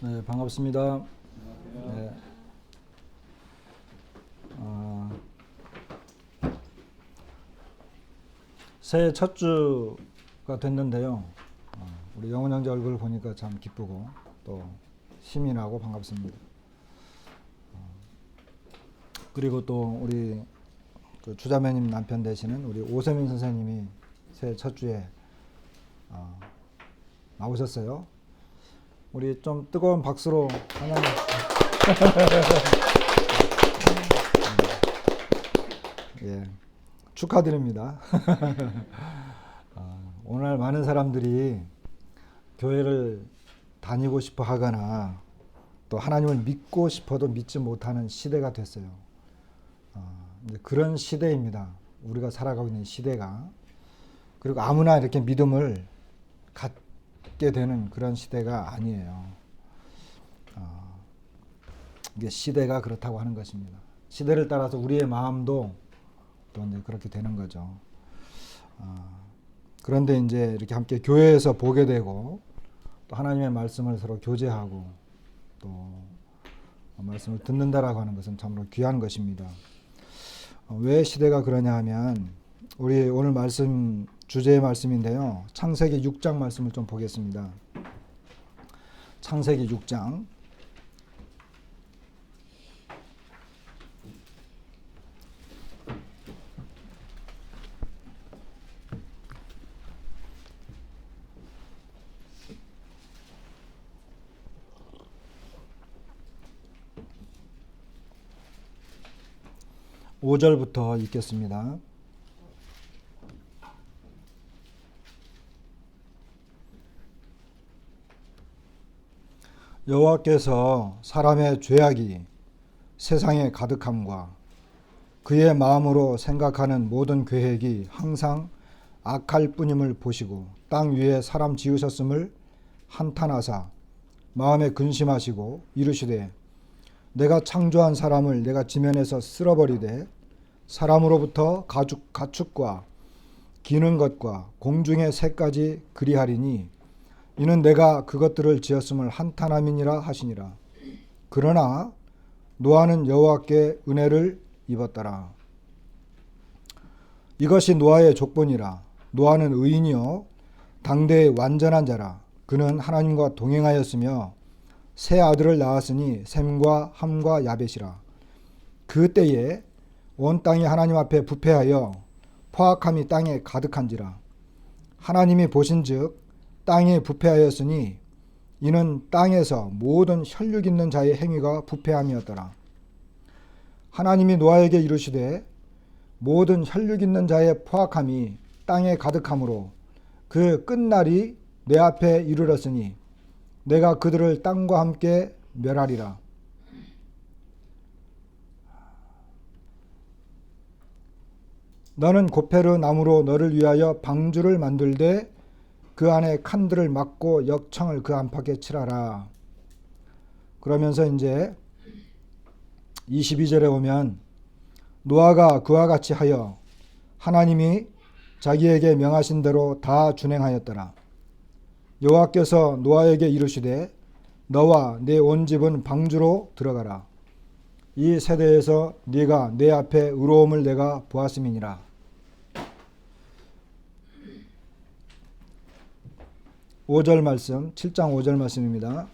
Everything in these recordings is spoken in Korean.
네, 반갑습니다. 네, 새해 첫 주가 됐는데요. 우리 영훈 형제 얼굴 보니까 참 기쁘고 또 힘이 나고 반갑습니다. 그리고 또 우리 그 주자매님 남편 되시는 우리 오세민 선생님이 새해 첫 주에 나오셨어요. 우리 좀 뜨거운 박수로 하나님 예, 축하드립니다. 오늘 많은 사람들이 교회를 다니고 싶어 하거나 또 하나님을 믿고 싶어도 믿지 못하는 시대가 됐어요. 그런 시대입니다. 우리가 살아가고 있는 시대가. 그리고 아무나 이렇게 믿음을 갖게 되는 그런 시대가 아니에요. 이게 시대가 그렇다고 하는 것입니다. 시대를 따라서 우리의 마음도 또 이제 그렇게 되는 거죠. 그런데 이제 이렇게 함께 교회에서 보게 되고 또 하나님의 말씀을 서로 교제하고 또 말씀을 듣는다라고 하는 것은 참으로 귀한 것입니다. 왜 시대가 그러냐 하면 우리 오늘 말씀 주제의 말씀인데요. 창세기 6장 말씀을 좀 보겠습니다. 창세기 6장 5절부터 읽겠습니다. 여호와께서 사람의 죄악이 세상에 가득함과 그의 마음으로 생각하는 모든 계획이 항상 악할 뿐임을 보시고 땅 위에 사람 지으셨음을 한탄하사 마음에 근심하시고 이르시되 내가 창조한 사람을 내가 지면에서 쓸어버리되 사람으로부터 가축과 기는 것과 공중의 새까지 그리하리니 이는 내가 그것들을 지었음을 한탄함이니라 하시니라. 그러나 노아는 여호와께 은혜를 입었더라. 이것이 노아의 족본이라. 노아는 의인이요 당대의 완전한 자라. 그는 하나님과 동행하였으며 세 아들을 낳았으니 셈과 함과 야벳이라. 그 때에 온 땅이 하나님 앞에 부패하여 포악함이 땅에 가득한지라. 하나님이 보신즉 땅이 부패하였으니 이는 땅에서 모든 혈육 있는 자의 행위가 부패함이었더라. 하나님이 노아에게 이르시되 모든 혈육 있는 자의 포악함이 땅에 가득함으로 그 끝날이 내 앞에 이르렀으니 내가 그들을 땅과 함께 멸하리라. 너는 고페르 나무로 너를 위하여 방주를 만들되 그 안에 칸들을 막고 역청을 그 안팎에 칠하라. 그러면서 이제 22절에 오면 노아가 그와 같이 하여 하나님이 자기에게 명하신 대로 다 준행하였더라. 여호와께서 노아에게 이르시되 너와 네 온 집은 방주로 들어가라. 이 세대에서 네가 내 앞에 의로움을 내가 보았음이니라. 5절 말씀, 7장 5절 말씀입니다.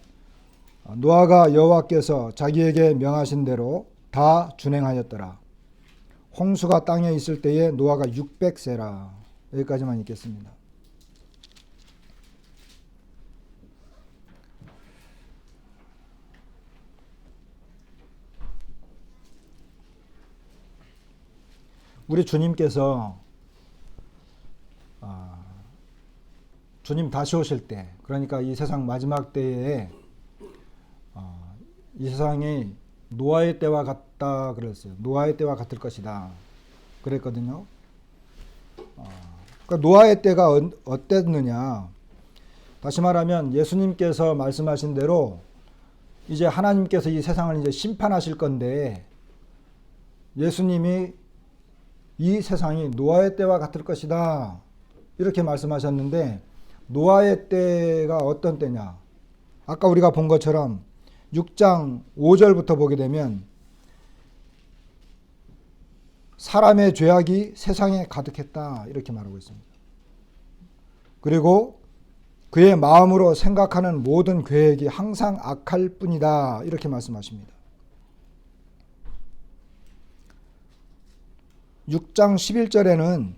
노아가 여호와께서 자기에게 명하신 대로 다 준행하였더라. 홍수가 땅에 있을 때에 노아가 600세라. 여기까지만 읽겠습니다. 우리 주님께서 주님 다시 오실 때, 그러니까 이 세상 마지막 때에 이 세상이 노아의 때와 같다 그랬어요. 노아의 때와 같을 것이다 그랬거든요. 그러니까 노아의 때가 어땠느냐? 다시 말하면 예수님께서 말씀하신 대로 이제 하나님께서 이 세상을 이제 심판하실 건데 예수님이 이 세상이 노아의 때와 같을 것이다 이렇게 말씀하셨는데 노아의 때가 어떤 때냐? 아까 우리가 본 것처럼 6장 5절부터 보게 되면 사람의 죄악이 세상에 가득했다 이렇게 말하고 있습니다. 그리고 그의 마음으로 생각하는 모든 계획이 항상 악할 뿐이다 이렇게 말씀하십니다. 6장 11절에는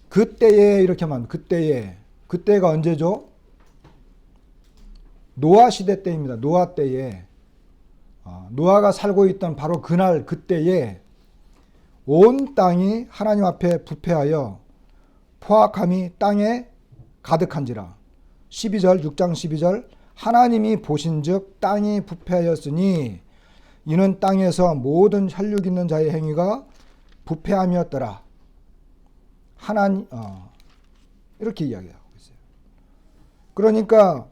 그때에 이렇게 말합니다. 그때가 언제죠? 노아 시대 때입니다. 노아 때에 노아가 살고 있던 바로 그때에 온 땅이 하나님 앞에 부패하여 포악함이 땅에 가득한지라. 6장 12절 하나님이 보신즉 땅이 부패하였으니 이는 땅에서 모든 혈육 있는 자의 행위가 부패함이었더라. 이렇게 이야기하고 있어요. 그러니까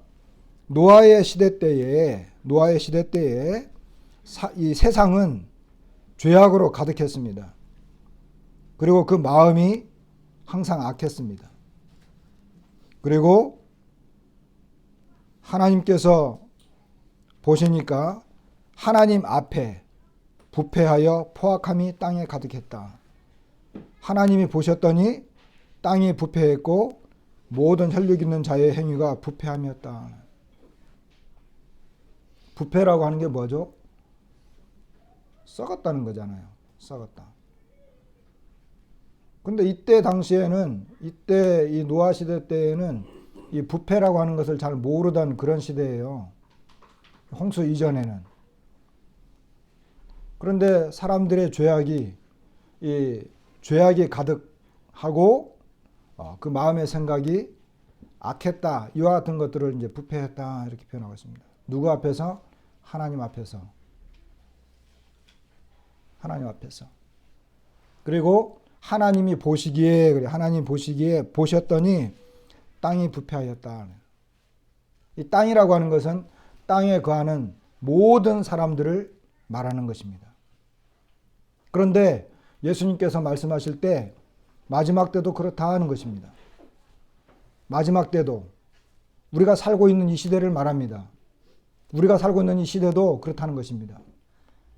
노아의 시대 때에 이 세상은 죄악으로 가득했습니다. 그리고 그 마음이 항상 악했습니다. 그리고 하나님께서 보시니까 하나님 앞에 부패하여 포악함이 땅에 가득했다. 하나님이 보셨더니 땅이 부패했고 모든 혈육 있는 자의 행위가 부패함이었다. 부패라고 하는 게 뭐죠? 썩었다는 거잖아요. 썩었다. 근데 이때 당시에는 이 노아 시대 때에는 이 부패라고 하는 것을 잘 모르던 그런 시대예요. 홍수 이전에는. 그런데 사람들의 죄악이 가득하고 그 마음의 생각이 악했다. 이와 같은 것들을 이제 부패했다 이렇게 표현하고 있습니다. 누구 앞에서? 하나님 앞에서. 그리고 하나님 보시기에 보셨더니 땅이 부패하였다. 이 땅이라고 하는 것은 땅에 거하는 모든 사람들을 말하는 것입니다. 그런데 예수님께서 말씀하실 때 마지막 때도 그렇다 하는 것입니다. 마지막 때도 우리가 살고 있는 이 시대를 말합니다. 우리가 살고 있는 이 시대도 그렇다는 것입니다.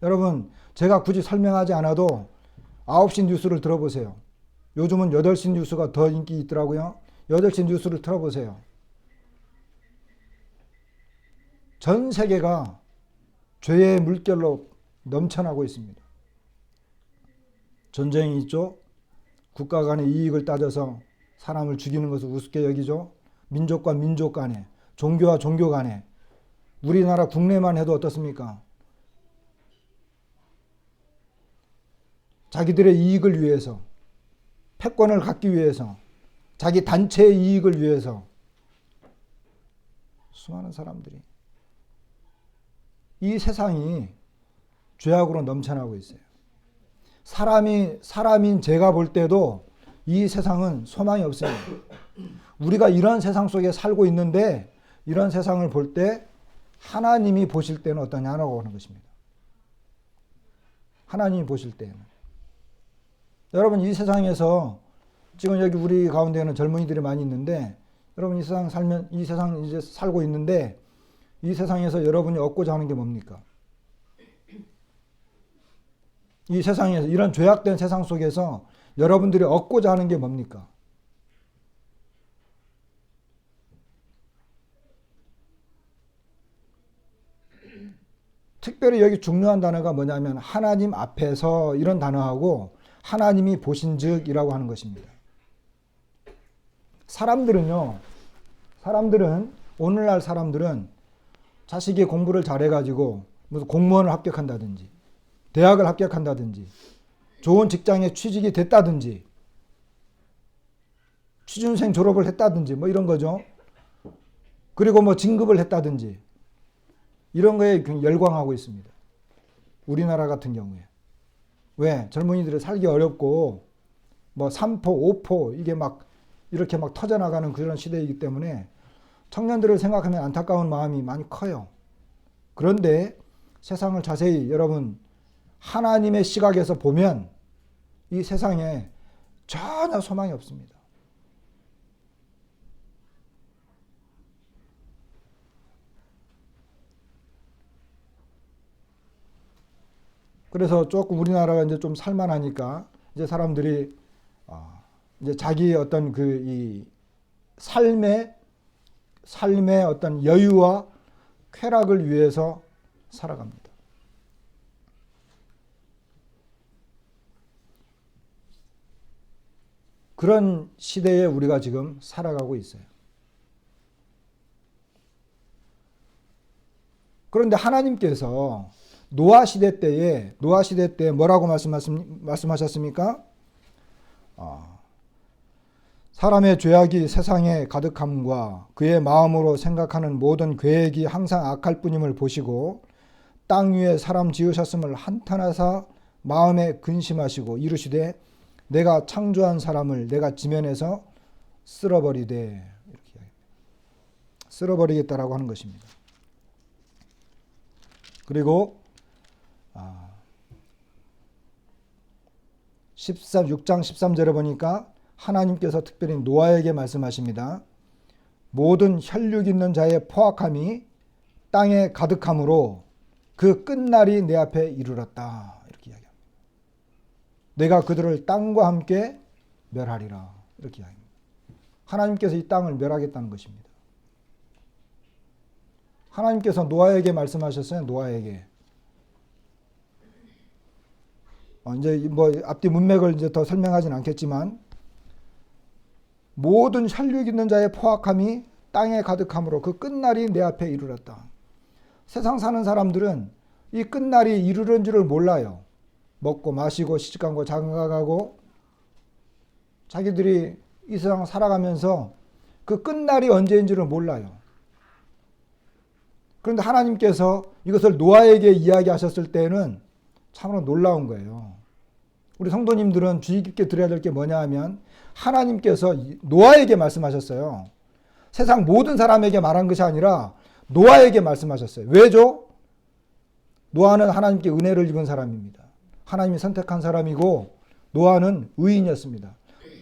여러분, 제가 굳이 설명하지 않아도 9시 뉴스를 들어보세요. 요즘은 8시 뉴스가 더 인기 있더라고요. 8시 뉴스를 들어보세요. 전 세계가 죄의 물결로 넘쳐나고 있습니다. 전쟁이 있죠. 국가 간의 이익을 따져서 사람을 죽이는 것을 우습게 여기죠. 민족과 민족 간에, 종교와 종교 간에. 우리나라 국내만 해도 어떻습니까? 자기들의 이익을 위해서, 패권을 갖기 위해서, 자기 단체의 이익을 위해서 수많은 사람들이 이 세상이 죄악으로 넘쳐나고 있어요. 사람인 제가 볼 때도 이 세상은 소망이 없습니다. 우리가 이런 세상 속에 살고 있는데 이런 세상을 볼 때 하나님이 보실 때는 어떠냐라고 하는 것입니다. 하나님이 보실 때는. 여러분 이 세상에서 지금 여기 우리 가운데에는 젊은이들이 많이 있는데 여러분 이 세상 이제 살고 있는데 이 세상에서 여러분이 얻고자 하는 게 뭡니까? 이 세상에서 이런 죄악된 세상 속에서 여러분들이 얻고자 하는 게 뭡니까? 특별히 여기 중요한 단어가 뭐냐면 하나님 앞에서 이런 단어하고 하나님이 보신즉이라고 하는 것입니다. 오늘날 사람들은 자식이 공부를 잘해가지고 무슨 공무원을 합격한다든지 대학을 합격한다든지 좋은 직장에 취직이 됐다든지 취준생 졸업을 했다든지 뭐 이런 거죠. 그리고 뭐 진급을 했다든지 이런 거에 열광하고 있습니다. 우리나라 같은 경우에. 왜? 젊은이들이 살기 어렵고 뭐 3포, 5포 이게 막 이렇게 막 터져나가는 그런 시대이기 때문에 청년들을 생각하면 안타까운 마음이 많이 커요. 그런데 세상을 자세히 여러분 하나님의 시각에서 보면 이 세상에 전혀 소망이 없습니다. 그래서 조금 우리나라가 이제 좀 살만하니까 이제 사람들이 이제 자기의 어떤 그 이 삶의 어떤 여유와 쾌락을 위해서 살아갑니다. 그런 시대에 우리가 지금 살아가고 있어요. 그런데 하나님께서 노아 시대 때에 뭐라고 말씀하셨습니까? 사람의 죄악이 세상에 가득함과 그의 마음으로 생각하는 모든 계획이 항상 악할 뿐임을 보시고 땅 위에 사람 지으셨음을 한탄하사 마음에 근심하시고 이르시되 내가 창조한 사람을 내가 지면에서 쓸어버리되, 이렇게 쓸어버리겠다라고 하는 것입니다. 그리고 6장 13절에 보니까 하나님께서 특별히 노아에게 말씀하십니다. 모든 혈육 있는 자의 포악함이 땅에 가득함으로 그 끝날이 내 앞에 이르렀다. 이렇게 이야기합니다. 내가 그들을 땅과 함께 멸하리라. 이렇게 이야기합니다. 하나님께서 이 땅을 멸하겠다는 것입니다. 하나님께서 노아에게 말씀하셨어요. 노아에게. 이제 뭐 앞뒤 문맥을 이제 더 설명하지는 않겠지만 모든 혈육 있는 자의 포악함이 땅에 가득함으로 그 끝날이 내 앞에 이르렀다. 세상 사는 사람들은 이 끝날이 이르는 줄을 몰라요. 먹고 마시고 시집가고 장가가고 자기들이 이 세상 살아가면서 그 끝날이 언제인 줄을 몰라요. 그런데 하나님께서 이것을 노아에게 이야기하셨을 때는 참으로 놀라운 거예요. 우리 성도님들은 주의 깊게 들어야 될 게 뭐냐 하면 하나님께서 노아에게 말씀하셨어요. 세상 모든 사람에게 말한 것이 아니라 노아에게 말씀하셨어요. 왜죠? 노아는 하나님께 은혜를 입은 사람입니다. 하나님이 선택한 사람이고 노아는 의인이었습니다.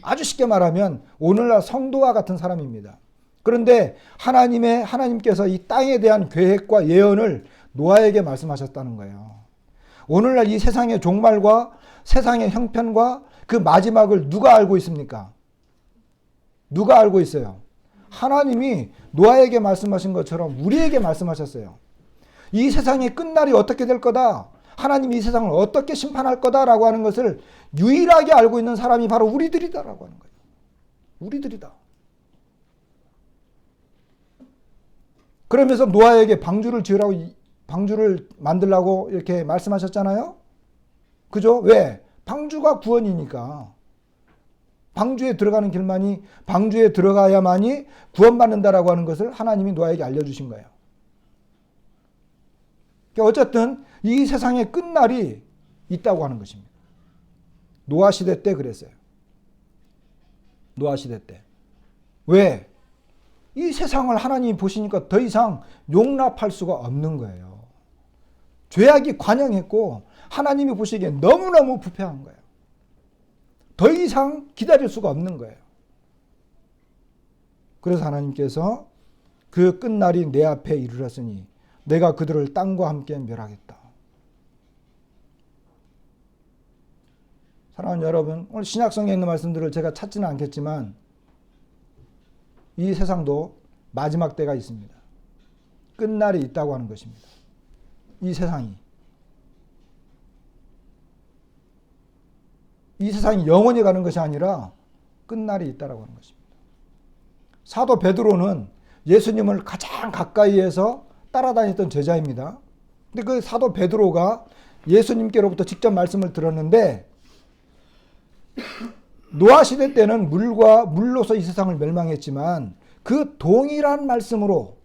아주 쉽게 말하면 오늘날 성도와 같은 사람입니다. 그런데 하나님께서 이 땅에 대한 계획과 예언을 노아에게 말씀하셨다는 거예요. 오늘날 이 세상의 종말과 세상의 형편과 그 마지막을 누가 알고 있습니까? 누가 알고 있어요? 하나님이 노아에게 말씀하신 것처럼 우리에게 말씀하셨어요. 이 세상의 끝날이 어떻게 될 거다. 하나님이 이 세상을 어떻게 심판할 거다라고 하는 것을 유일하게 알고 있는 사람이 바로 우리들이다라고 하는 거예요. 우리들이다. 그러면서 노아에게 방주를 만들라고 이렇게 말씀하셨잖아요. 그죠? 왜? 방주가 구원이니까. 방주에 들어가는 길만이 방주에 들어가야만이 구원받는다라고 하는 것을 하나님이 노아에게 알려주신 거예요. 그러니까 어쨌든 이 세상의 끝날이 있다고 하는 것입니다. 노아 시대 때 그랬어요. 노아 시대 때. 왜? 이 세상을 하나님이 보시니까 더 이상 용납할 수가 없는 거예요. 죄악이 관영했고 하나님이 보시기에 너무너무 부패한 거예요. 더 이상 기다릴 수가 없는 거예요. 그래서 하나님께서 그 끝날이 내 앞에 이르렀으니 내가 그들을 땅과 함께 멸하겠다. 사랑하는 여러분, 오늘 신약성경에 있는 말씀들을 제가 찾지는 않겠지만 이 세상도 마지막 때가 있습니다. 끝날이 있다고 하는 것입니다. 이 세상이 영원히 가는 것이 아니라 끝날이 있다고 하는 것입니다. 사도 베드로는 예수님을 가장 가까이에서 따라다녔던 제자입니다. 근데 그 사도 베드로가 예수님께로부터 직접 말씀을 들었는데 노아 시대 때는 물로서 이 세상을 멸망했지만 그 동일한 말씀으로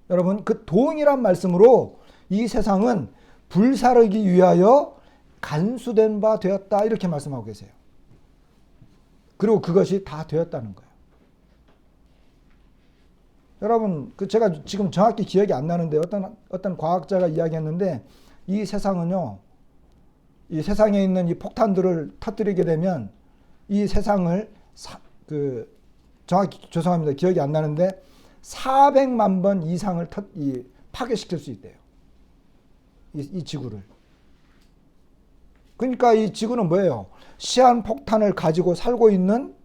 여러분 그 동일한 말씀으로 이 세상은 불사르기 위하여 간수된 바 되었다 이렇게 말씀하고 계세요. 그리고 그것이 다 되었다는 거예요. 여러분 제가 지금 정확히 기억이 안 나는데 어떤 과학자가 이야기했는데 이 세상은요, 이 세상에 있는 이 폭탄들을 터뜨리게 되면 이 세상을 정확히 죄송합니다. 기억이 안 나는데 400만 번 이상을 파괴시킬 수 있대요. 이 지구를. 그러니까 이 지구는 뭐예요? 시한폭탄을 가지고 살고 있는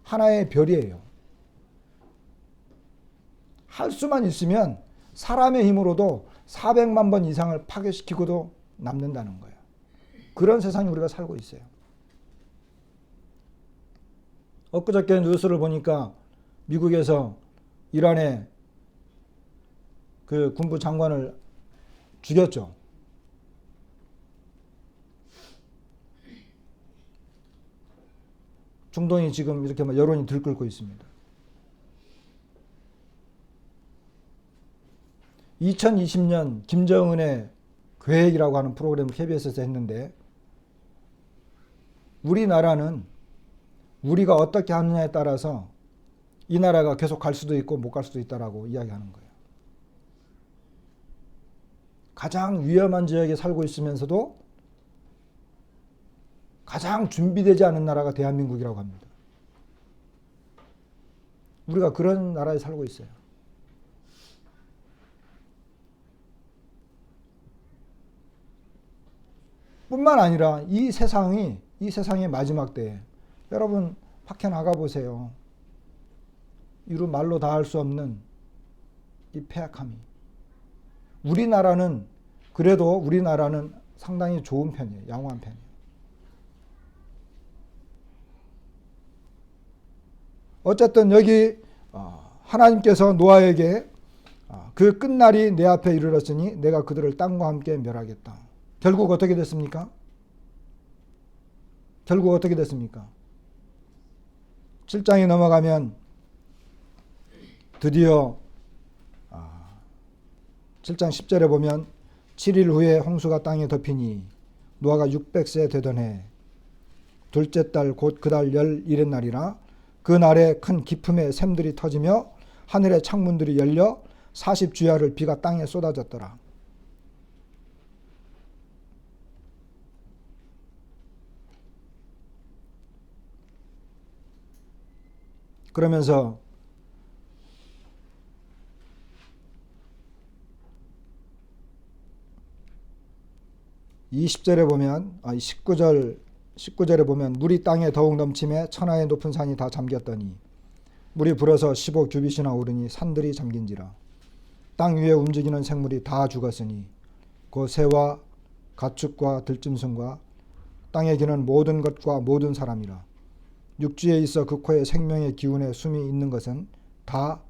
하나의 별이에요. 할 수만 있으면 사람의 힘으로도 400만 번 이상을 파괴시키고도 남는다는 거예요. 그런 세상에 우리가 살고 있어요. 엊그저께 뉴스를 보니까 미국에서 이란의 그 군부 장관을 죽였죠. 중동이 지금 이렇게 여론이 들끓고 있습니다. 2020년 김정은의 계획이라고 하는 프로그램을 KBS에서 했는데, 우리나라는 우리가 어떻게 하느냐에 따라서 이 나라가 계속 갈 수도 있고 못 갈 수도 있다라고 이야기하는 거예요. 가장 위험한 지역에 살고 있으면서도 가장 준비되지 않은 나라가 대한민국이라고 합니다. 우리가 그런 나라에 살고 있어요. 뿐만 아니라 이 세상의 마지막 때에 여러분 밖에 나가 보세요. 이루 말로 다 할 수 없는 이 패약함이. 우리나라는 상당히 좋은 편이에요. 양호한 편이에요. 어쨌든 여기 하나님께서 노아에게 그 끝날이 내 앞에 이르렀으니 내가 그들을 땅과 함께 멸하겠다. 결국 어떻게 됐습니까? 7장에 넘어가면 드디어 7장 10절에 보면 7일 후에 홍수가 땅에 덮이니 노아가 600세 되던 해 둘째 달 곧 그달 11의 날이라 그 날에 큰 기품의 샘들이 터지며 하늘의 창문들이 열려 40주야를 비가 땅에 쏟아졌더라. 그러면서 20절에 보면 19절에 보면 물이 땅에 더욱 넘침에 천하의 높은 산이 다 잠겼더니 물이 불어서 15규빗이나 오르니 산들이 잠긴지라. 땅 위에 움직이는 생물이 다 죽었으니 그 새와 가축과 들짐승과 땅에 기는 모든 것과 모든 사람이라. 육지에 있어 그 코에 생명의 기운에 숨이 있는 것은 다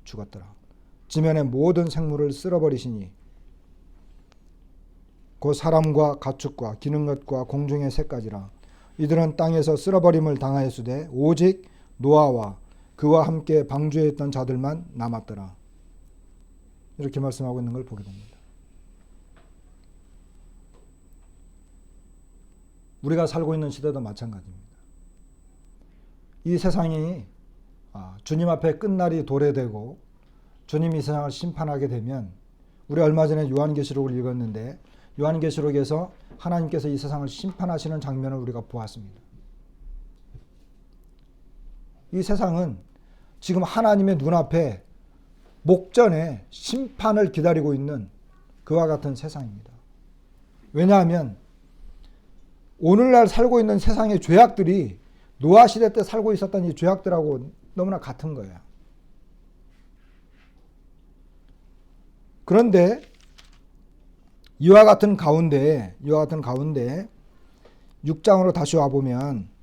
죽었더라. 지면의 모든 생물을 쓸어버리시니 그 사람과 가축과 기는 것과 공중의 새까지라. 이들은 땅에서 쓸어버림을 당하였으되 오직 노아와 그와 함께 방주에 있던 자들만 남았더라. 이렇게 말씀하고 있는 걸 보게 됩니다. 우리가 살고 있는 시대도 마찬가지입니다. 이 세상이 주님 앞에 끝날이 도래되고 주님이 이 세상을 심판하게 되면, 우리 얼마 전에 요한계시록을 읽었는데 요한계시록에서 하나님께서 이 세상을 심판하시는 장면을 우리가 보았습니다. 이 세상은 지금 하나님의 눈앞에 목전에 심판을 기다리고 있는 그와 같은 세상입니다. 왜냐하면 오늘날 살고 있는 세상의 죄악들이 노아 시대 때 살고 있었던 이 죄악들하고 너무나 같은 거예요. 그런데 이와 같은 가운데 6장으로 다시 와보면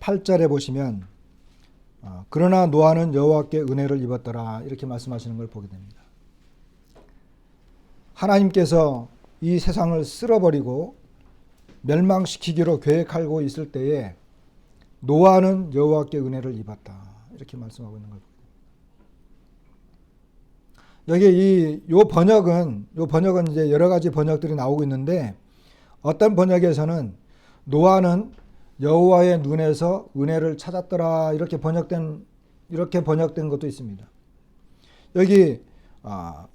(8절에) 보시면 그러나 노아는 여호와께 은혜를 입었더라 이렇게 말씀하시는 걸 보게 됩니다. 하나님께서 이 세상을 쓸어버리고 멸망시키기로 계획하고 있을 때에 노아는 여호와께 은혜를 입었다 이렇게 말씀하고 있는 걸 여기 요 번역은 이제 여러 가지 번역들이 나오고 있는데, 어떤 번역에서는 노아는 여호와의 눈에서 은혜를 찾았더라 이렇게 번역된 것도 있습니다. 여기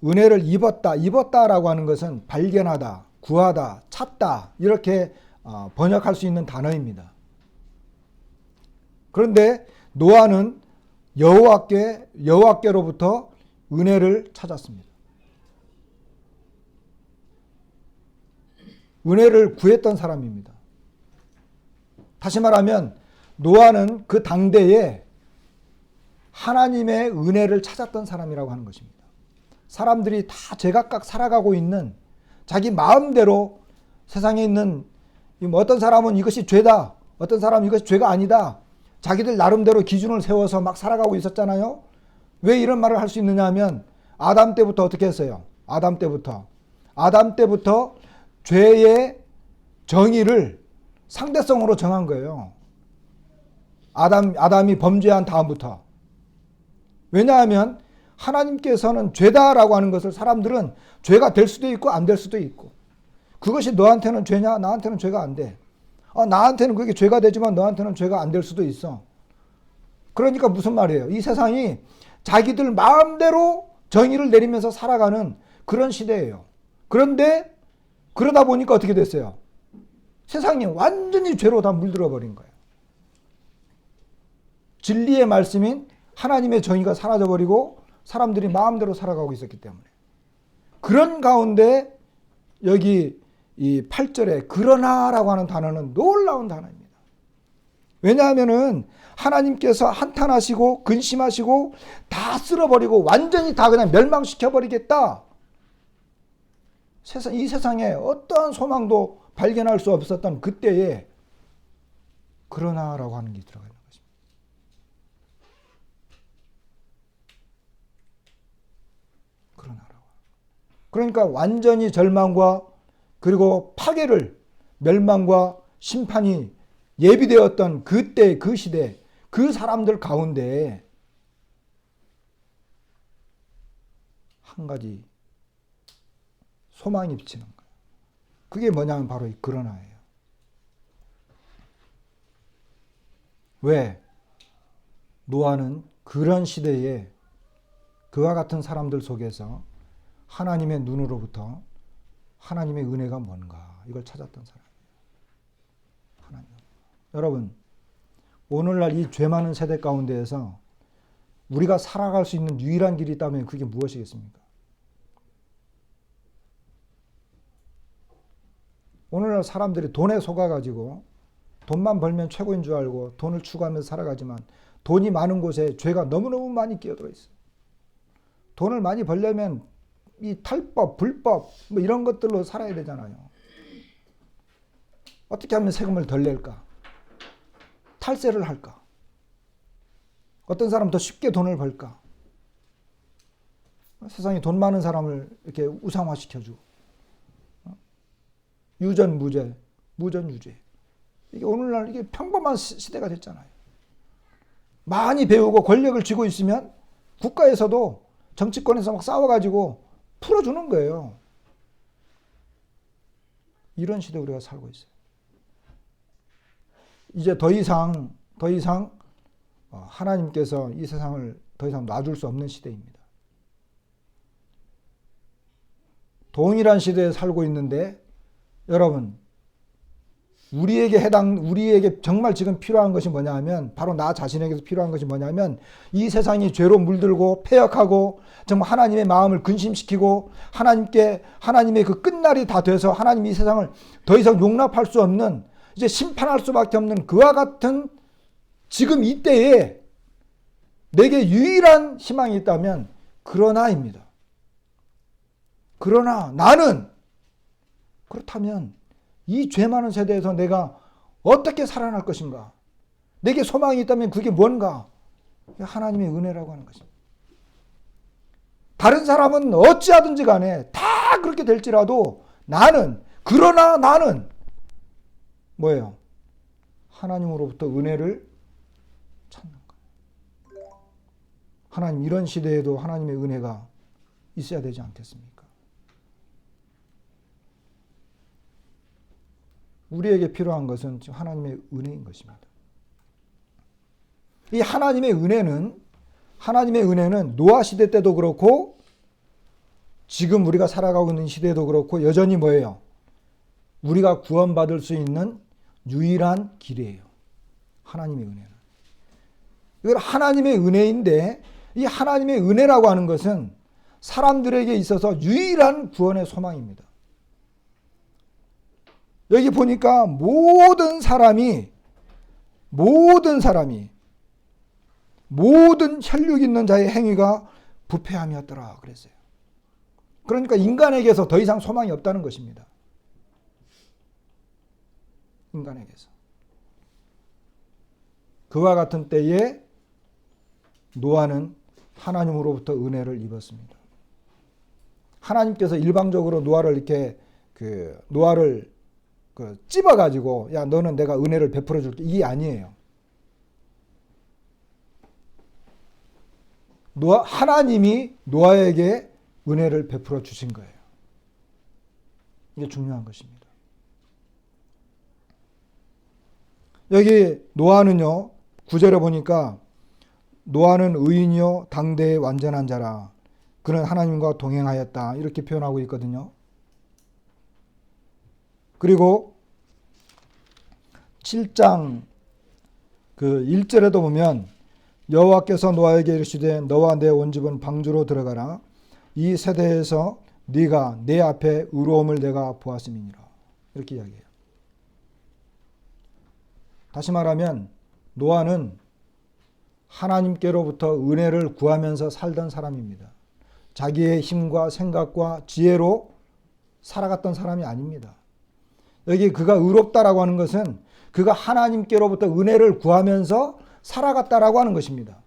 은혜를 입었다라고 하는 것은 발견하다, 구하다, 찾다 이렇게 번역할 수 있는 단어입니다. 그런데 노아는 여호와께로부터 은혜를 찾았습니다. 은혜를 구했던 사람입니다. 다시 말하면 노아는 그 당대에 하나님의 은혜를 찾았던 사람이라고 하는 것입니다. 사람들이 다 제각각 살아가고 있는 자기 마음대로 세상에 있는 어떤 사람은 이것이 죄다, 어떤 사람은 이것이 죄가 아니다, 자기들 나름대로 기준을 세워서 막 살아가고 있었잖아요. 왜 이런 말을 할 수 있느냐 하면 아담 때부터 어떻게 했어요? 아담 때부터 죄의 정의를 상대성으로 정한 거예요. 아담이 범죄한 다음부터. 왜냐하면 하나님께서는 죄다라고 하는 것을 사람들은 죄가 될 수도 있고 안 될 수도 있고, 그것이 너한테는 죄냐? 나한테는 죄가 안 돼. 나한테는 그게 죄가 되지만 너한테는 죄가 안 될 수도 있어. 그러니까 무슨 말이에요? 이 세상이 자기들 마음대로 정의를 내리면서 살아가는 그런 시대예요. 그런데 그러다 보니까 어떻게 됐어요? 세상이 완전히 죄로 다 물들어 버린 거예요. 진리의 말씀인 하나님의 정의가 사라져 버리고 사람들이 마음대로 살아가고 있었기 때문에. 그런 가운데 여기 이 8절에 그러나라고 하는 단어는 놀라운 단어입니다. 왜냐하면은 하나님께서 한탄하시고 근심하시고 다 쓸어버리고 완전히 다 그냥 멸망시켜버리겠다. 이 세상에 어떠한 소망도 발견할 수 없었던 그때에 그러나라고 하는 게 들어가 있는 것입니다. 그러나라고. 그러니까 완전히 절망과 그리고 파괴를, 멸망과 심판이 예비되었던 그때, 그 시대, 그 사람들 가운데 한 가지 소망이 비치는 거예요. 그게 뭐냐면 바로 이 그러나예요. 왜? 노아는 그런 시대에 그와 같은 사람들 속에서 하나님의 눈으로부터 하나님의 은혜가 뭔가 이걸 찾았던 사람이에요. 하나님. 여러분, 오늘날 이 죄 많은 세대 가운데에서 우리가 살아갈 수 있는 유일한 길이 있다면 그게 무엇이겠습니까? 오늘날 사람들이 돈에 속아가지고 돈만 벌면 최고인 줄 알고 돈을 추구하면서 살아가지만 돈이 많은 곳에 죄가 너무너무 많이 끼어들어 있어요. 돈을 많이 벌려면 이 탈법, 불법 뭐 이런 것들로 살아야 되잖아요. 어떻게 하면 세금을 덜 낼까? 탈세를 할까? 어떤 사람 더 쉽게 돈을 벌까? 세상에 돈 많은 사람을 이렇게 우상화시켜주고 유전 무죄, 무전 유죄. 이게 오늘날 이게 평범한 시대가 됐잖아요. 많이 배우고 권력을 쥐고 있으면 국가에서도 정치권에서 막 싸워가지고 풀어주는 거예요. 이런 시대 우리가 살고 있어요. 이제 더 이상 하나님께서 이 세상을 더 이상 놔둘 수 없는 시대입니다. 동일한 시대에 살고 있는데 여러분, 우리에게 정말 지금 필요한 것이 뭐냐 하면 바로 나 자신에게서 필요한 것이 뭐냐 하면 이 세상이 죄로 물들고 패역하고 정말 하나님의 마음을 근심시키고 하나님의 그 끝날이 다 돼서 하나님이 이 세상을 더 이상 용납할 수 없는 이제 심판할 수밖에 없는 그와 같은 지금 이때에 내게 유일한 희망이 있다면 그러나입니다. 그러나 나는 그렇다면 이 죄 많은 세대에서 내가 어떻게 살아날 것인가? 내게 소망이 있다면 그게 뭔가? 하나님의 은혜라고 하는 것입니다. 다른 사람은 어찌하든지 간에 다 그렇게 될지라도 그러나 나는 뭐예요? 하나님으로부터 은혜를 찾는 거예요. 하나님, 이런 시대에도 하나님의 은혜가 있어야 되지 않겠습니까? 우리에게 필요한 것은 지금 하나님의 은혜인 것입니다. 이 하나님의 은혜는 노아 시대 때도 그렇고 지금 우리가 살아가고 있는 시대도 그렇고 여전히 뭐예요? 우리가 구원받을 수 있는 유일한 길이에요. 하나님의 은혜는. 이건 하나님의 은혜인데, 이 하나님의 은혜라고 하는 것은 사람들에게 있어서 유일한 구원의 소망입니다. 여기 보니까 모든 혈육 있는 자의 행위가 부패함이었더라 그랬어요. 그러니까 인간에게서 더 이상 소망이 없다는 것입니다. 인간에게서. 그와 같은 때에 노아는 하나님으로부터 은혜를 입었습니다. 하나님께서 일방적으로 노아를 이렇게 노아를 찝어가지고 야 너는 내가 은혜를 베풀어 줄게 이게 아니에요. 하나님이 노아에게 은혜를 베풀어 주신 거예요. 이게 중요한 것입니다. 여기 노아는요 9절에 보니까 노아는 의인이요 당대의 완전한 자라 그는 하나님과 동행하였다 이렇게 표현하고 있거든요. 그리고 7장 1절에도 보면 여호와께서 노아에게 이르시되 너와 내 온 집은 방주로 들어가라 이 세대에서 네가 내 앞에 의로움을 내가 보았음이니라 이렇게 이야기해요. 다시 말하면 노아는 하나님께로부터 은혜를 구하면서 살던 사람입니다. 자기의 힘과 생각과 지혜로 살아갔던 사람이 아닙니다. 여기 그가 의롭다라고 하는 것은 그가 하나님께로부터 은혜를 구하면서 살아갔다라고 하는 것입니다.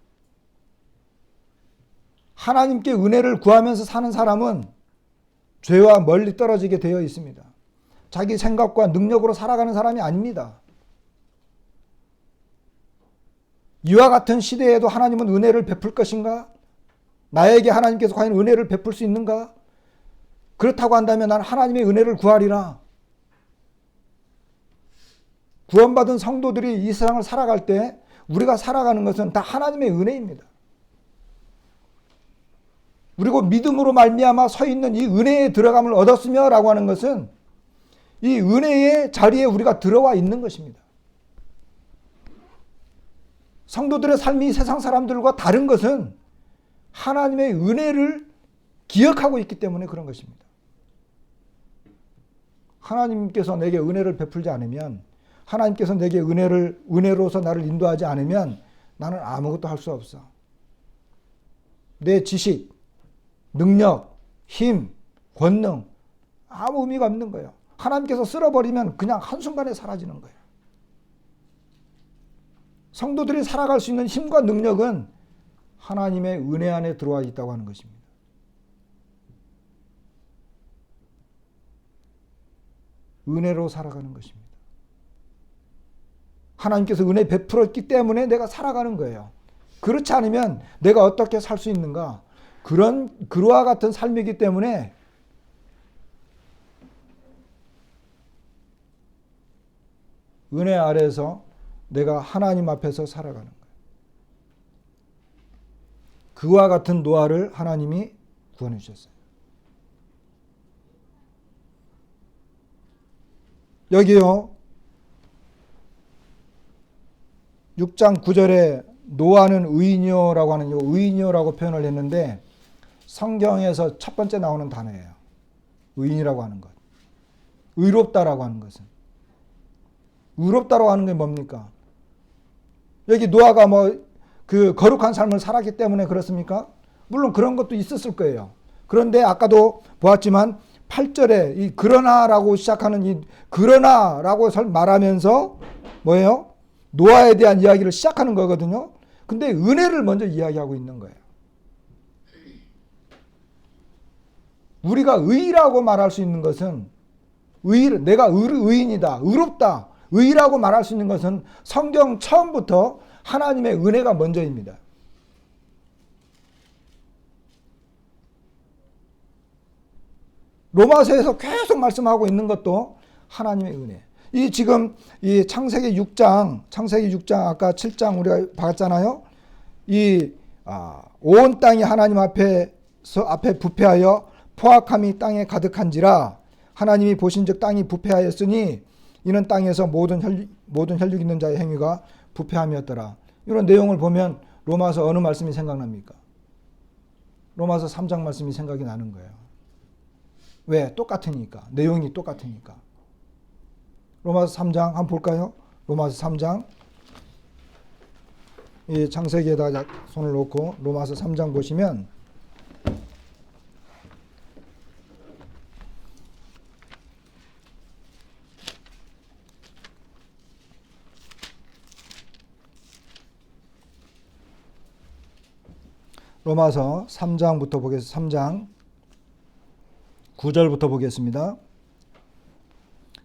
하나님께 은혜를 구하면서 사는 사람은 죄와 멀리 떨어지게 되어 있습니다. 자기 생각과 능력으로 살아가는 사람이 아닙니다. 이와 같은 시대에도 하나님은 은혜를 베풀 것인가? 나에게 하나님께서 과연 은혜를 베풀 수 있는가? 그렇다고 한다면 나는 하나님의 은혜를 구하리라. 구원받은 성도들이 이 세상을 살아갈 때 우리가 살아가는 것은 다 하나님의 은혜입니다. 그리고 믿음으로 말미암아 서 있는 이 은혜에 들어감을 얻었으며 라고 하는 것은 이 은혜의 자리에 우리가 들어와 있는 것입니다. 성도들의 삶이 세상 사람들과 다른 것은 하나님의 은혜를 기억하고 있기 때문에 그런 것입니다. 하나님께서 내게 은혜를 베풀지 않으면 하나님께서 내게 은혜로서 나를 인도하지 않으면 나는 아무것도 할 수 없어. 내 지식, 능력, 힘, 권능 아무 의미가 없는 거예요. 하나님께서 쓸어버리면 그냥 한순간에 사라지는 거예요. 성도들이 살아갈 수 있는 힘과 능력은 하나님의 은혜 안에 들어와 있다고 하는 것입니다. 은혜로 살아가는 것입니다. 하나님께서 은혜 베풀었기 때문에 내가 살아가는 거예요. 그렇지 않으면 내가 어떻게 살 수 있는가? 그와 같은 삶이기 때문에 은혜 아래에서 내가 하나님 앞에서 살아가는 거예요. 그와 같은 노아를 하나님이 구원해 주셨어요. 여기요 6장 9절에 노아는 의인이요라고 하는 요 의인이요라고 표현을 했는데 성경에서 첫 번째 나오는 단어예요. 의인이라고 하는 것. 의롭다라고 하는 것은. 의롭다라고 하는 게 뭡니까? 여기 노아가 그 거룩한 삶을 살았기 때문에 그렇습니까? 물론 그런 것도 있었을 거예요. 그런데 아까도 보았지만 8절에 이 그러나라고 시작하는 이 그러나라고 말하면서 뭐예요? 노아에 대한 이야기를 시작하는 거거든요. 근데 은혜를 먼저 이야기하고 있는 거예요. 우리가 의라고 말할 수 있는 것은 내가 의인이다, 의롭다, 의라고 말할 수 있는 것은 성경 처음부터 하나님의 은혜가 먼저입니다. 로마서에서 계속 말씀하고 있는 것도 하나님의 은혜. 이 창세기 6장 아까 7장 우리가 봤잖아요. 온 땅이 하나님 앞에 부패하여 포악함이 땅에 가득한지라 하나님이 보신즉 땅이 부패하였으니 이는 땅에서 모든 혈육 있는 자의 행위가 부패함이었더라. 이런 내용을 보면 로마서 어느 말씀이 생각납니까? 로마서 3장 말씀이 생각이 나는 거예요. 왜? 똑같으니까. 내용이 똑같으니까. 로마서 3장 한번 볼까요? 로마서 3장. 이 창세기에다 손을 놓고 로마서 3장 보시면 로마서 3장부터 보겠습니다. 3장 9절부터 보겠습니다.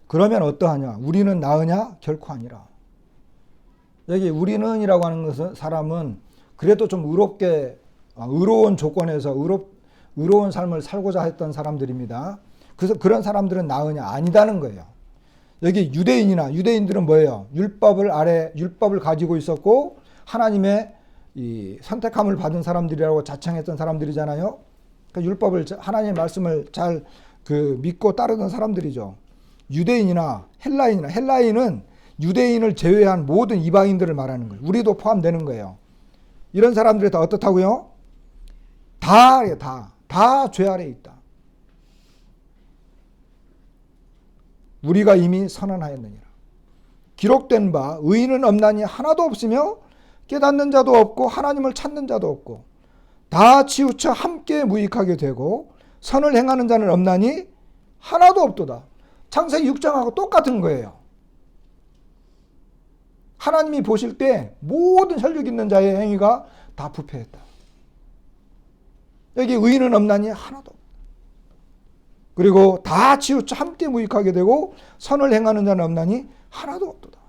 그러면 어떠하냐? 우리는 나으냐? 결코 아니라. 여기 우리는이라고 하는 것은 사람은 그래도 좀 의로운 조건에서 의로운 삶을 살고자 했던 사람들입니다. 그래서 그런 사람들은 나으냐? 아니다는 거예요. 여기 유대인들은 뭐예요? 율법을 가지고 있었고 하나님의 이 선택함을 받은 사람들이라고 자청했던 사람들이잖아요. 그러니까 하나님의 말씀을 잘 믿고 따르던 사람들이죠. 헬라인은 유대인을 제외한 모든 이방인들을 말하는 거예요. 우리도 포함되는 거예요. 이런 사람들이 다 어떻다고요? 다 죄 아래에 있다. 우리가 이미 선언하였느니라. 기록된 바 의인은 없나니 하나도 없으며 깨닫는 자도 없고 하나님을 찾는 자도 없고 다 치우쳐 함께 무익하게 되고 선을 행하는 자는 없나니 하나도 없도다. 창세기 6장하고 똑같은 거예요. 하나님이 보실 때 모든 혈육 있는 자의 행위가 다 부패했다. 여기 의인은 없나니 하나도 없다. 그리고 다 치우쳐 함께 무익하게 되고 선을 행하는 자는 없나니 하나도 없도다.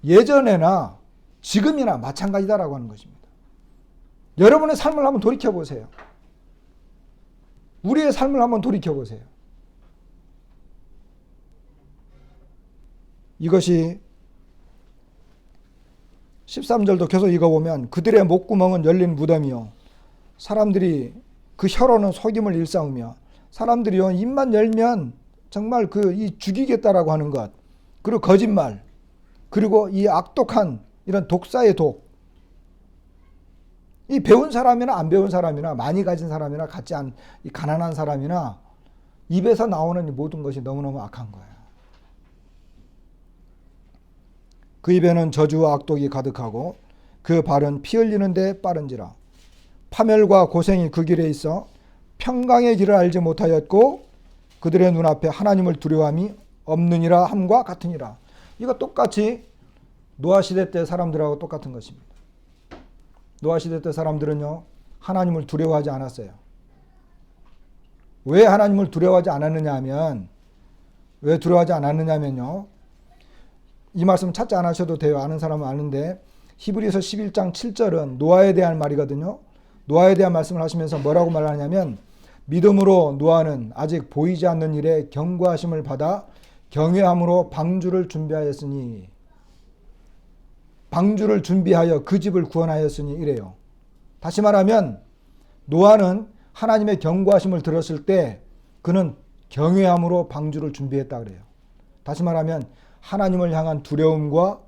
예전에나 지금이나 마찬가지다라고 하는 것입니다. 여러분의 삶을 한번 돌이켜보세요. 우리의 삶을 한번 돌이켜보세요. 이것이 13절도 계속 읽어보면 그들의 목구멍은 열린 무덤이요 사람들이 그 혀로는 속임을 일삼으며 사람들이요 입만 열면 정말 이 죽이겠다라고 하는 것 그리고 거짓말 그리고 이 악독한 이런 독사의 독. 이 배운 사람이나 안 배운 사람이나 많이 가진 사람이나 이 가난한 사람이나 입에서 나오는 모든 것이 너무너무 악한 거예요. 그 입에는 저주와 악독이 가득하고 그 발은 피 흘리는 데 빠른지라. 파멸과 고생이 그 길에 있어 평강의 길을 알지 못하였고 그들의 눈앞에 하나님을 두려움이 없느니라 함과 같으니라. 이거 똑같이 노아시대 때 사람들하고 똑같은 것입니다. 노아시대 때 사람들은요 하나님을 두려워하지 않았어요. 왜 하나님을 두려워하지 않았느냐 하면요 이 말씀 찾지 않으셔도 돼요. 아는 사람은 아는데 히브리서 11장 7절은 노아에 대한 말이거든요. 노아에 대한 말씀을 하시면서 뭐라고 말하냐면 믿음으로 노아는 아직 보이지 않는 일에 경고하심을 받아 경외함으로 방주를 준비하였으니 방주를 준비하여 그 집을 구원하였으니 이래요. 다시 말하면 노아는 하나님의 경고하심을 들었을 때 그는 경외함으로 방주를 준비했다 그래요. 다시 말하면 하나님을 향한 두려움과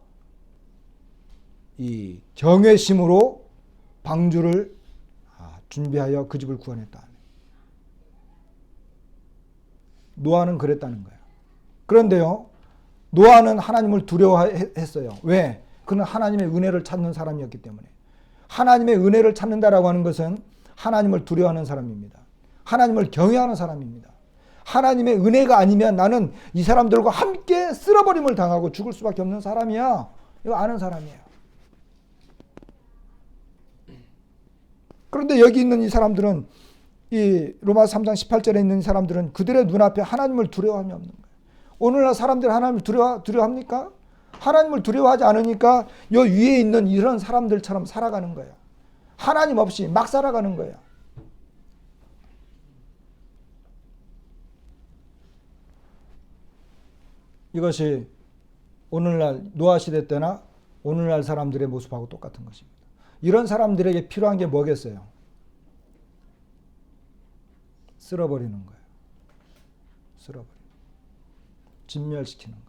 이 경외심으로 방주를 준비하여 그 집을 구원했다. 노아는 그랬다는 거예요. 그런데요, 노아는 하나님을 두려워했어요. 왜? 그는 하나님의 은혜를 찾는 사람이었기 때문에. 하나님의 은혜를 찾는다라고 하는 것은 하나님을 두려워하는 사람입니다. 하나님을 경외하는 사람입니다. 하나님의 은혜가 아니면 나는 이 사람들과 함께 쓸어버림을 당하고 죽을 수밖에 없는 사람이야. 이거 아는 사람이에요. 그런데 여기 있는 이 사람들은 이 로마서 3장 18절에 있는 사람들은 그들의 눈앞에 하나님을 두려워함이 없는 거예요. 오늘날 사람들 하나님을 두려워합니까? 하나님을 두려워하지 않으니까 요 위에 있는 이런 사람들처럼 살아가는 거예요. 하나님 없이 막 살아가는 거예요. 이것이 오늘날 노아 시대 때나 오늘날 사람들의 모습하고 똑같은 것입니다. 이런 사람들에게 필요한 게 뭐겠어요? 쓸어버리는 거예요. 쓸어버리는 거예요. 진멸시키는 거예요.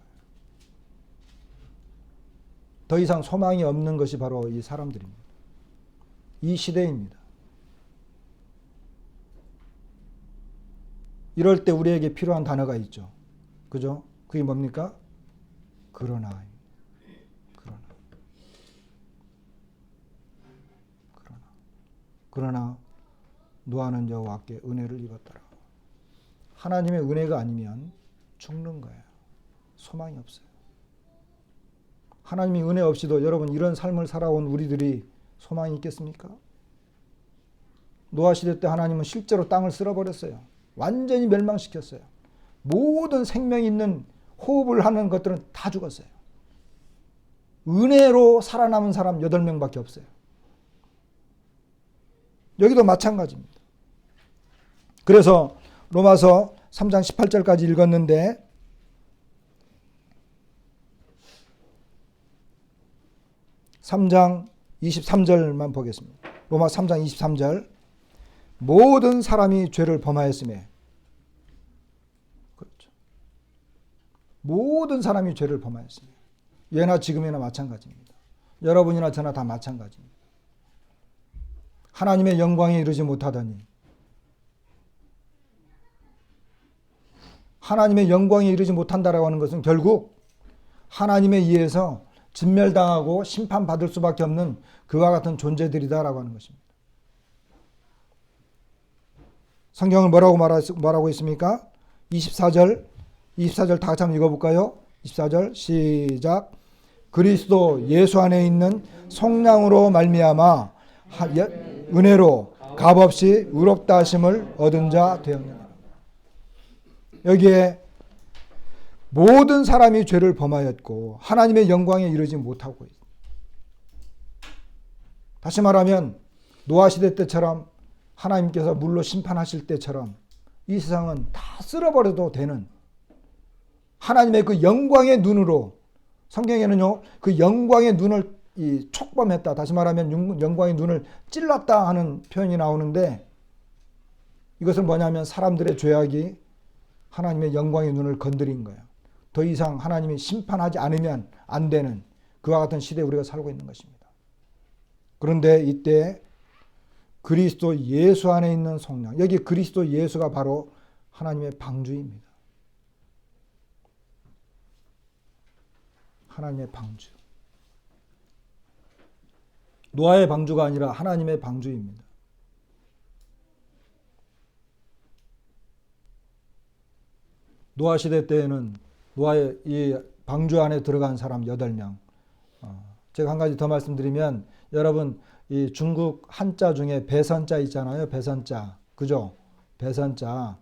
더 이상 소망이 없는 것이 바로 이 사람들입니다. 이 시대입니다. 이럴 때 우리에게 필요한 단어가 있죠. 그죠? 그게 뭡니까? 그러나. 그러나 노아는 여호와께 은혜를 입었더라. 하나님의 은혜가 아니면 죽는 거예요. 소망이 없어요. 하나님의 은혜 없이도 여러분 이런 삶을 살아온 우리들이 소망이 있겠습니까? 노아 시대 때 하나님은 실제로 땅을 쓸어버렸어요. 완전히 멸망시켰어요. 모든 생명이 있는 호흡을 하는 것들은 다 죽었어요. 은혜로 살아남은 사람 8명밖에 없어요. 여기도 마찬가지입니다. 그래서 로마서 3장 18절까지 읽었는데 3장 23절만 보겠습니다. 로마 3장 23절. 모든 사람이 죄를 범하였음에. 그렇죠. 모든 사람이 죄를 범하였음에. 예나 지금이나 마찬가지입니다. 여러분이나 저나 다 마찬가지입니다. 하나님의 영광에 이르지 못하더니 하나님의 영광에 이르지 못한다라고 하는 것은 결국 하나님에 의해서 진멸당하고 심판받을 수밖에 없는 그와 같은 존재들이다라고 하는 것입니다. 성경은 뭐라고 말하고 있습니까? 24절 다 같이 한번 읽어볼까요? 24절 시작. 그리스도 예수 안에 있는 성령으로 말미암아 은혜로 값없이 의롭다 하심을 얻은 자 되었느니라. 여기에 모든 사람이 죄를 범하였고 하나님의 영광에 이르지 못하고 있습니다. 다시 말하면 노아 시대 때처럼 하나님께서 물로 심판하실 때처럼 이 세상은 다 쓸어버려도 되는 하나님의 그 영광의 눈으로, 성경에는요 그 영광의 눈을 촉범했다, 다시 말하면 영광의 눈을 찔렀다 하는 표현이 나오는데, 이것은 뭐냐면 사람들의 죄악이 하나님의 영광의 눈을 건드린 거예요. 더 이상 하나님이 심판하지 않으면 안 되는 그와 같은 시대에 우리가 살고 있는 것입니다. 그런데 이때 그리스도 예수 안에 있는 성령, 여기 그리스도 예수가 바로 하나님의 방주입니다. 하나님의 방주. 노아의 방주가 아니라 하나님의 방주입니다. 노아 시대 때에는 노아의 이 방주 안에 들어간 사람 8명. 제가 한 가지 더 말씀드리면, 여러분 이 중국 한자 중에 배선자 있잖아요. 배선자. 그죠? 배선자.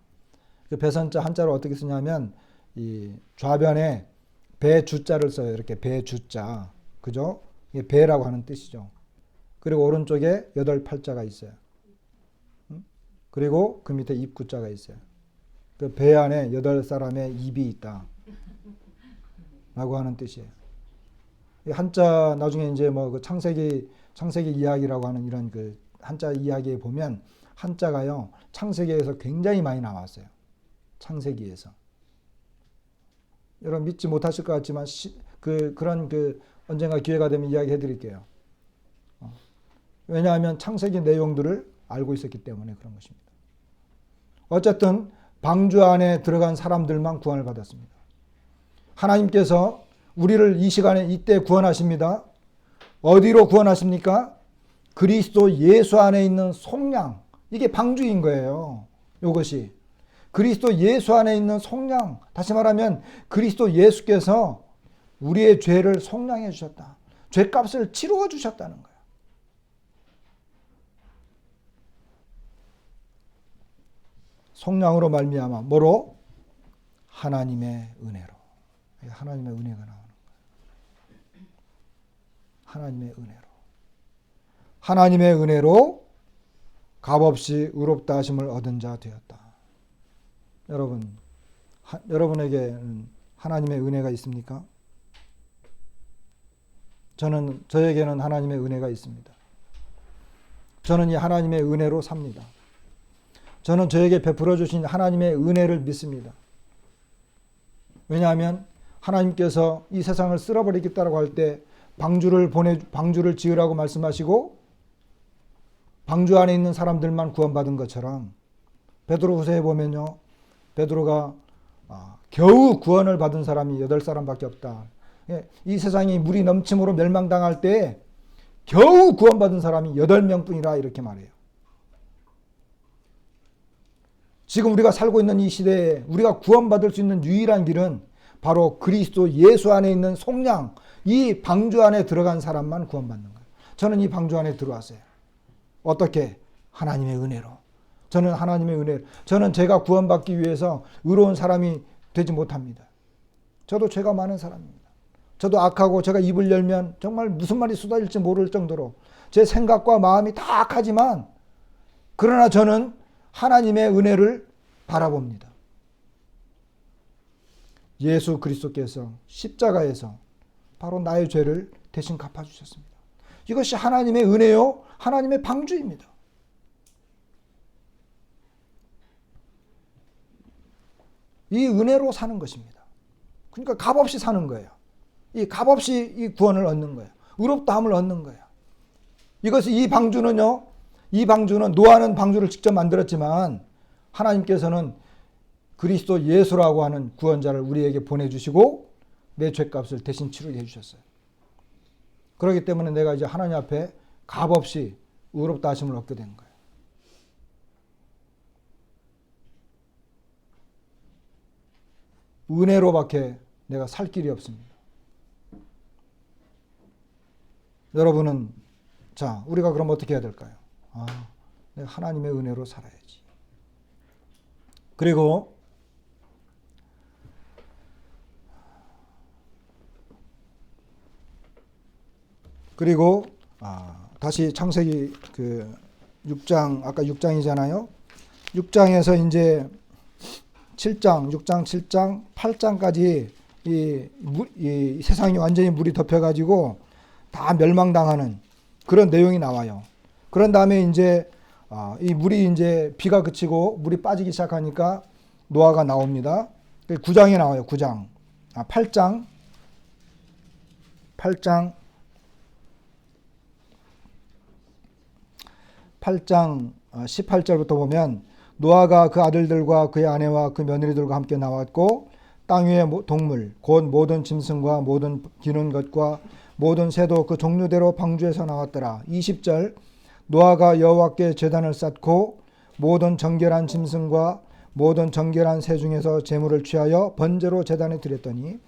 그 배선자 한자로 어떻게 쓰냐면 이 좌변에 배주자를 써요. 이렇게 배주자. 그죠? 이게 배라고 하는 뜻이죠. 그리고 오른쪽에 8팔자가 있어요. 그리고 그 밑에 입구자가 있어요. 그 배 안에 8사람의 입이 있다 라고 하는 뜻이에요. 한자 나중에 이제 뭐 그 창세기 이야기라고 하는 이런 그 한자 이야기에 보면 한자가요 창세기에서 굉장히 많이 나왔어요. 창세기에서. 여러분 믿지 못하실 것 같지만 그런 언젠가 기회가 되면 이야기해 드릴게요. 왜냐하면 창세기 내용들을 알고 있었기 때문에 그런 것입니다. 어쨌든 방주 안에 들어간 사람들만 구원을 받았습니다. 하나님께서 우리를 이 시간에 이때 구원하십니다. 어디로 구원하십니까? 그리스도 예수 안에 있는 속량. 이게 방주인 거예요. 이것이. 그리스도 예수 안에 있는 속량. 다시 말하면 그리스도 예수께서 우리의 죄를 속량해 주셨다. 죄값을 치루어 주셨다는 거예요. 속량으로 말미암아 뭐로? 하나님의 은혜로. 하나님의 은혜가 나오는 거예요. 하나님의 은혜로. 하나님의 은혜로 값없이 의롭다 하심을 얻은 자 되었다. 여러분에게 하나님의 은혜가 있습니까? 저에게는 하나님의 은혜가 있습니다. 저는 이 하나님의 은혜로 삽니다. 저는 저에게 베풀어 주신 하나님의 은혜를 믿습니다. 왜냐하면 하나님께서 이 세상을 쓸어버리겠다고 할 때 방주를 지으라고 말씀하시고 방주 안에 있는 사람들만 구원받은 것처럼 베드로후서에 보면요. 베드로가 겨우 구원을 받은 사람이 8사람밖에 없다. 이 세상이 물이 넘침으로 멸망당할 때 겨우 구원받은 사람이 8명뿐이라 이렇게 말해요. 지금 우리가 살고 있는 이 시대에 우리가 구원받을 수 있는 유일한 길은 바로 그리스도 예수 안에 있는 속량, 이 방주 안에 들어간 사람만 구원받는 거예요. 저는 이 방주 안에 들어왔어요. 어떻게? 하나님의 은혜로. 저는 하나님의 은혜. 저는 제가 구원받기 위해서 의로운 사람이 되지 못합니다. 저도 죄가 많은 사람입니다. 저도 악하고 제가 입을 열면 정말 무슨 말이 쏟아질지 모를 정도로 제 생각과 마음이 다 악하지만 그러나 저는 하나님의 은혜를 바라봅니다. 예수 그리스도께서 십자가에서 바로 나의 죄를 대신 갚아주셨습니다. 이것이 하나님의 은혜요, 하나님의 방주입니다. 이 은혜로 사는 것입니다. 그러니까 값없이 사는 거예요. 이 값없이 이 구원을 얻는 거예요. 의롭다함을 얻는 거예요. 이 방주는요, 이 방주는 노아는 방주를 직접 만들었지만 하나님께서는 그리스도 예수라고 하는 구원자를 우리에게 보내주시고 내 죄값을 대신 치르게 해주셨어요. 그렇기 때문에 내가 이제 하나님 앞에 값없이 의롭다 하심을 얻게 된 거예요. 은혜로밖에 내가 살 길이 없습니다. 여러분은 자, 우리가 그럼 어떻게 해야 될까요? 내가 하나님의 은혜로 살아야지. 그리고 다시 창세기 6장, 아까 6장이잖아요. 6장에서 이제 7장, 6장, 7장, 8장까지 이 세상이 완전히 물이 덮여가지고 다 멸망당하는 그런 내용이 나와요. 그런 다음에 이제 이 물이 이제 비가 그치고 물이 빠지기 시작하니까 노아가 나옵니다. 9장에 나와요. 9장. 8장 18절부터 보면 노아가 그 아들들과 그의 아내와 그 며느리들과 함께 나왔고 땅 위의 동물 곧 모든 짐승과 모든 기는 것과 모든 새도 그 종류대로 방주에서 나왔더라. 20절 노아가 여호와께 제단을 쌓고 모든 정결한 짐승과 모든 정결한 새 중에서 제물을 취하여 번제로 제단에 드렸더니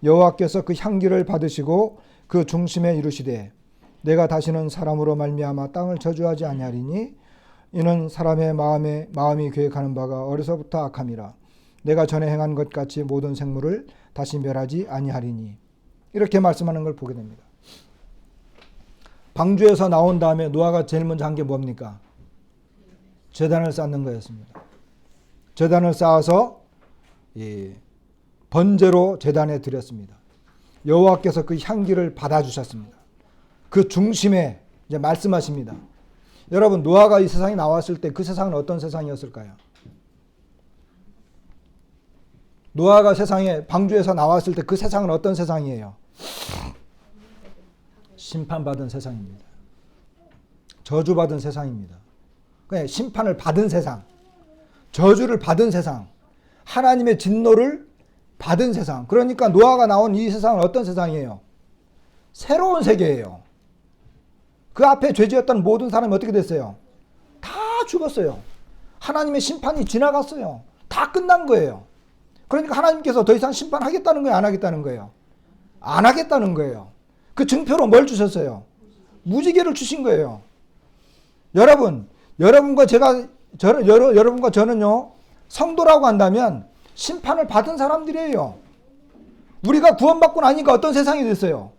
여호와께서 그 향기를 받으시고 그 중심에 이르시되 내가 다시는 사람으로 말미암아 땅을 저주하지 아니하리니 이는 사람의 마음이 계획하는 바가 어려서부터 악함이라. 내가 전에 행한 것 같이 모든 생물을 다시 멸하지 아니하리니. 이렇게 말씀하는 걸 보게 됩니다. 방주에서 나온 다음에 노아가 제일 먼저 한 게 뭡니까? 제단을 쌓는 거였습니다. 제단을 쌓아서 번제로 제단에 드렸습니다. 여호와께서 그 향기를 받아주셨습니다. 그 중심에 이제 말씀하십니다. 여러분, 노아가 이 세상에 나왔을 때 그 세상은 어떤 세상이었을까요? 노아가 세상에 방주에서 나왔을 때 그 세상은 어떤 세상이에요? 심판받은 세상입니다. 저주받은 세상입니다. 그냥 심판을 받은 세상, 저주를 받은 세상, 하나님의 진노를 받은 세상. 그러니까 노아가 나온 이 세상은 어떤 세상이에요? 새로운 세계예요. 그 앞에 죄지었던 모든 사람이 어떻게 됐어요? 다 죽었어요. 하나님의 심판이 지나갔어요. 다 끝난 거예요. 그러니까 하나님께서 더 이상 심판하겠다는 거예요? 안 하겠다는 거예요? 안 하겠다는 거예요. 그 증표로 뭘 주셨어요? 무지개를 주신 거예요. 여러분과 저는요, 성도라고 한다면 심판을 받은 사람들이에요. 우리가 구원받고 나니까 어떤 세상이 됐어요?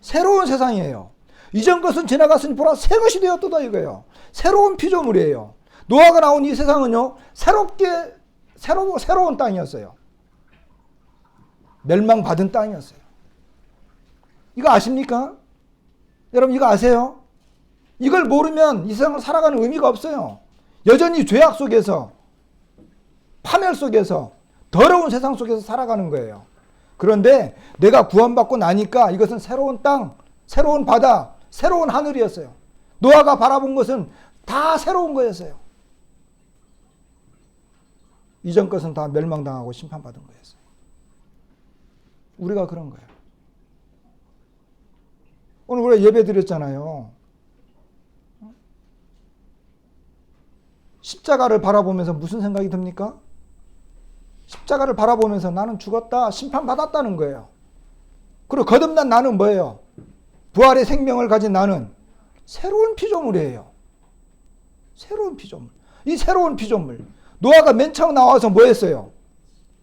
새로운 세상이에요. 이전 것은 지나갔으니 보라 새 것이 되었도다 이거예요. 새로운 피조물이에요. 노아가 나온 이 세상은요, 새로운 땅이었어요. 멸망받은 땅이었어요. 이거 아십니까? 여러분 이거 아세요? 이걸 모르면 이 세상을 살아가는 의미가 없어요. 여전히 죄악 속에서, 파멸 속에서, 더러운 세상 속에서 살아가는 거예요. 그런데 내가 구원받고 나니까 이것은 새로운 땅, 새로운 바다, 새로운 하늘이었어요. 노아가 바라본 것은 다 새로운 거였어요. 이전 것은 다 멸망당하고 심판받은 거였어요. 우리가 그런 거예요. 오늘 우리가 예배 드렸잖아요. 십자가를 바라보면서 무슨 생각이 듭니까? 십자가를 바라보면서 나는 죽었다, 심판받았다는 거예요. 그리고 거듭난 나는 뭐예요? 부활의 생명을 가진 나는 새로운 피조물이에요. 새로운 피조물. 이 새로운 피조물. 노아가 맨 처음 나와서 뭐 했어요?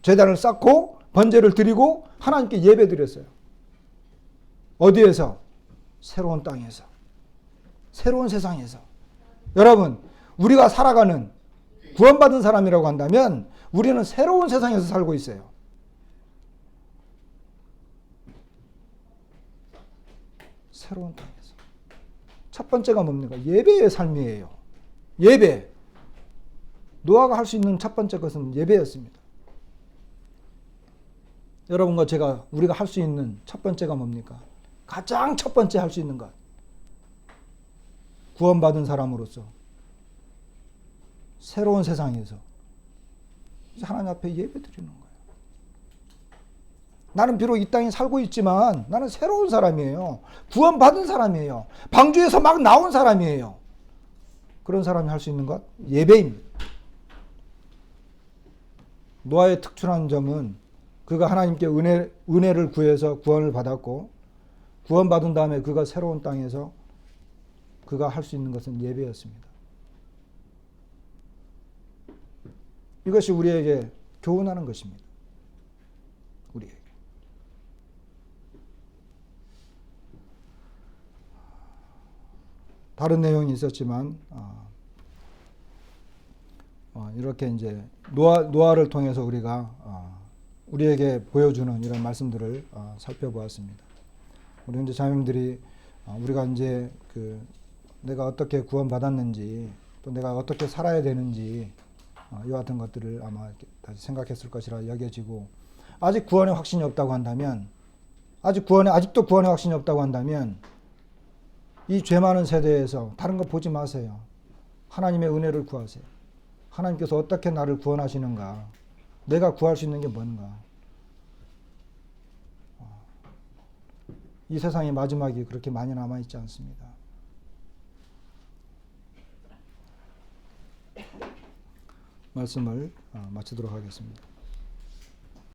제단을 쌓고 번제를 드리고 하나님께 예배 드렸어요. 어디에서? 새로운 땅에서. 새로운 세상에서. 여러분, 우리가 살아가는 구원받은 사람이라고 한다면 우리는 새로운 세상에서 살고 있어요. 새로운 땅에서. 첫 번째가 뭡니까? 예배의 삶이에요. 예배. 노아가 할 수 있는 첫 번째 것은 예배였습니다. 여러분과 제가 우리가 할 수 있는 첫 번째가 뭡니까? 가장 첫 번째 할 수 있는 것. 구원받은 사람으로서 새로운 세상에서 하나님 앞에 예배 드리는 거예요. 나는 비록 이 땅에 살고 있지만 나는 새로운 사람이에요. 구원받은 사람이에요. 방주에서 막 나온 사람이에요. 그런 사람이 할 수 있는 것? 예배입니다. 노아의 특출한 점은 그가 하나님께 은혜를 구해서 구원을 받았고 구원받은 다음에 그가 새로운 땅에서 그가 할 수 있는 것은 예배였습니다. 이것이 우리에게 교훈하는 것입니다. 우리에게. 다른 내용이 있었지만 이렇게 이제 노아를 통해서 우리가 우리에게 보여주는 이런 말씀들을 살펴보았습니다. 우리 이제 자녀들이 우리가 이제 내가 어떻게 구원받았는지 또 내가 어떻게 살아야 되는지 이와 같은 것들을 아마 다시 생각했을 것이라 여겨지고 아직 구원의 확신이 없다고 한다면 아직도 구원의 확신이 없다고 한다면 이 죄 많은 세대에서 다른 거 보지 마세요. 하나님의 은혜를 구하세요. 하나님께서 어떻게 나를 구원하시는가? 내가 구할 수 있는 게 뭔가? 이 세상의 마지막이 그렇게 많이 남아있지 않습니다. 말씀을 마치도록 하겠습니다.